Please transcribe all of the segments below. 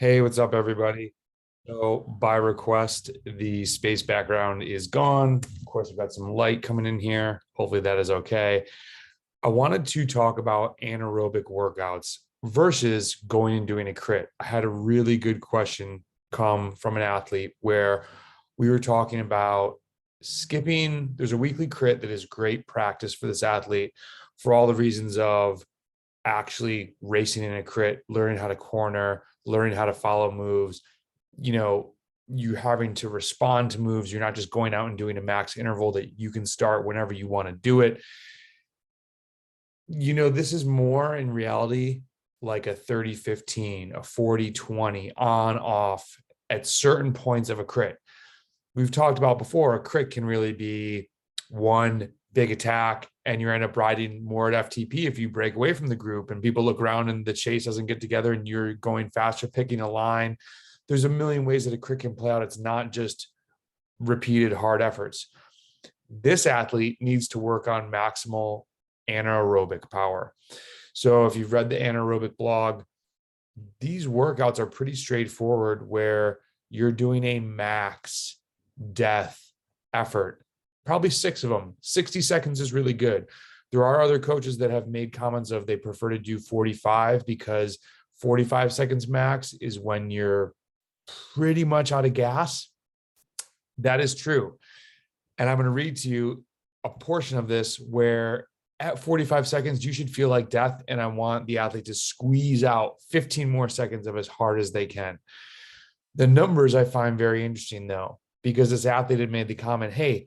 Hey, what's up, everybody? So, by request, the space background is gone. Of course, I've got some light coming in here. Hopefully, that is okay. I wanted to talk about anaerobic workouts versus going and doing a crit. I had a really good question come from an athlete where we were talking about skipping. There's a weekly crit that is great practice for this athlete for all the reasons of actually racing in a crit, learning how to corner, learning how to follow moves, you know, you having to respond to moves. You're not just going out and doing a max interval that you can start whenever you want to do it. This is more in reality like a 30-15, a 40-20 on off at certain points of a crit. We've talked about before, a crit can really be one big attack and you end up riding more at FTP if you break away from the group and people look around and the chase doesn't get together and you're going faster, picking a line. There's a million ways that a crit can play out. It's not just repeated hard efforts. This athlete needs to work on maximal anaerobic power. So if you've read the anaerobic blog, these workouts are pretty straightforward where you're doing a max death effort, probably 6 of them. 60 seconds is really good. There are other coaches that have made comments of they prefer to do 45 because 45 seconds max is when you're pretty much out of gas. That is true. And I'm going to read to you a portion of this where at 45 seconds, you should feel like death. And I want the athlete to squeeze out 15 more seconds of as hard as they can. The numbers I find very interesting, though, because this athlete had made the comment, hey,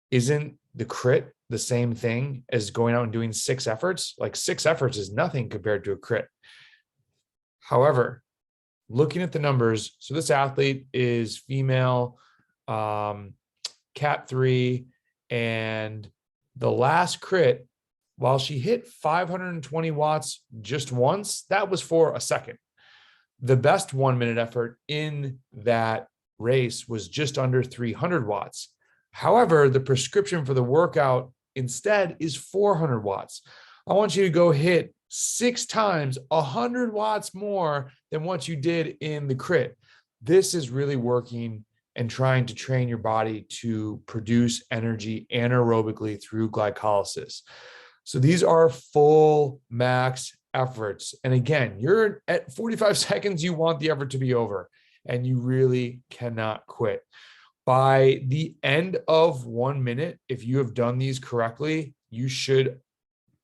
isn't the crit the same thing as going out and doing 6 efforts? Like 6 efforts is nothing compared to a crit. However, looking at the numbers, so this athlete is female, Cat 3, and the last crit, while she hit 520 watts just once, that was for a second. The best 1-minute effort in that race was just under 300 watts. However, the prescription for the workout instead is 400 watts. I want you to go hit 6 times 100 watts more than what you did in the crit. This is really working and trying to train your body to produce energy anaerobically through glycolysis. So these are full max efforts. And again, you're at 45 seconds, you want the effort to be over, and you really cannot quit. By the end of 1 minute, if you have done these correctly, you should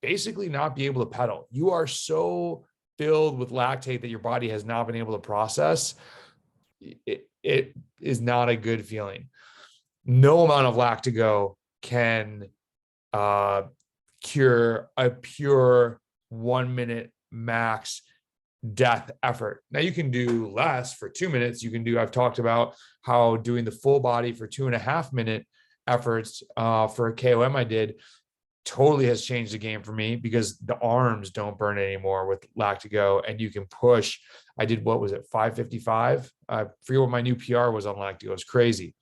basically not be able to pedal. You are so filled with lactate that your body has not been able to process. It is not a good feeling. No amount of lactago can cure a pure 1 minute max death effort. Now you can do less for 2 minutes. You can do, I've talked about how doing the full body for 2.5 minute efforts for a KOM I did totally has changed the game for me because the arms don't burn anymore with lactago and you can push. I did, what was it, 555? I forget what my new PR was on lactago. It's crazy.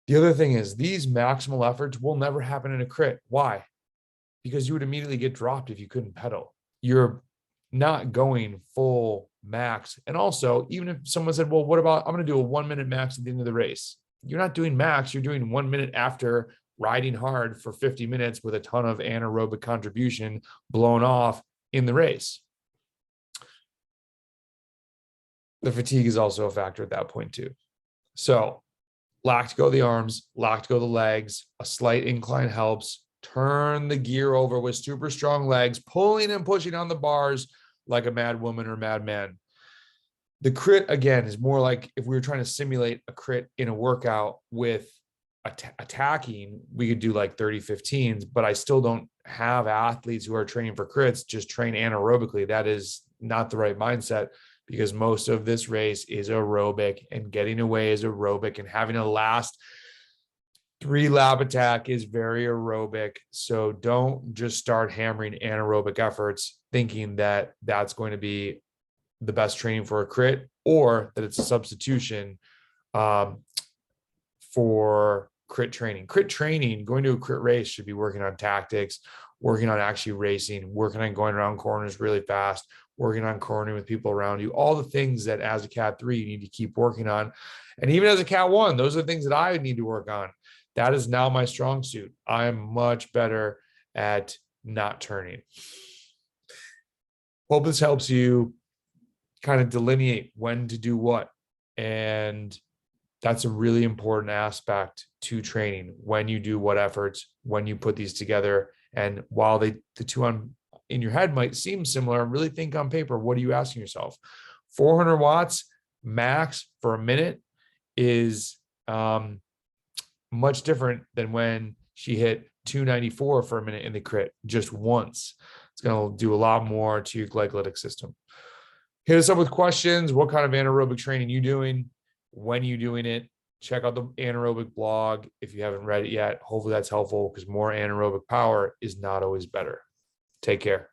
The other thing is these maximal efforts will never happen in a crit. Why? Because you would immediately get dropped if you couldn't pedal. You're not going full max. And also, even if someone said, well, what about, I'm going to do a 1 minute max at the end of the race. You're not doing max. You're doing 1 minute after riding hard for 50 minutes with a ton of anaerobic contribution blown off in the race. The fatigue is also a factor at that point too. So lactago the arms, lactago the legs, a slight incline helps. Turn the gear over with super strong legs, pulling and pushing on the bars like a mad woman or madman. The crit, again, is more like if we were trying to simulate a crit in a workout with attacking, we could do like 30-15s, but I still don't have athletes who are training for crits just train anaerobically. That is not the right mindset because most of this race is aerobic and getting away is aerobic and having a last 3 lap attack is very aerobic. So don't just start hammering anaerobic efforts thinking that that's going to be the best training for a crit or that it's a substitution for crit training. Crit training, going to a crit race should be working on tactics, working on actually racing, working on going around corners really fast, working on coordinating with people around you, all the things that as a Cat 3 you need to keep working on. And even as a Cat 1, those are the things that I need to work on. That is now my strong suit. I am much better at not turning. Hope this helps you kind of delineate when to do what. And that's a really important aspect to training, when you do what efforts, when you put these together. And while the two in your head might seem similar, really think on paper, what are you asking yourself? 400 watts max for a minute is much different than when she hit 294 for a minute in the crit just once. It's going to do a lot more to your glycolytic system. Hit us up with questions. What kind of anaerobic training you doing? When you doing it? Check out the anaerobic blog if you haven't read it yet. Hopefully that's helpful, because more anaerobic power is not always better. Take care.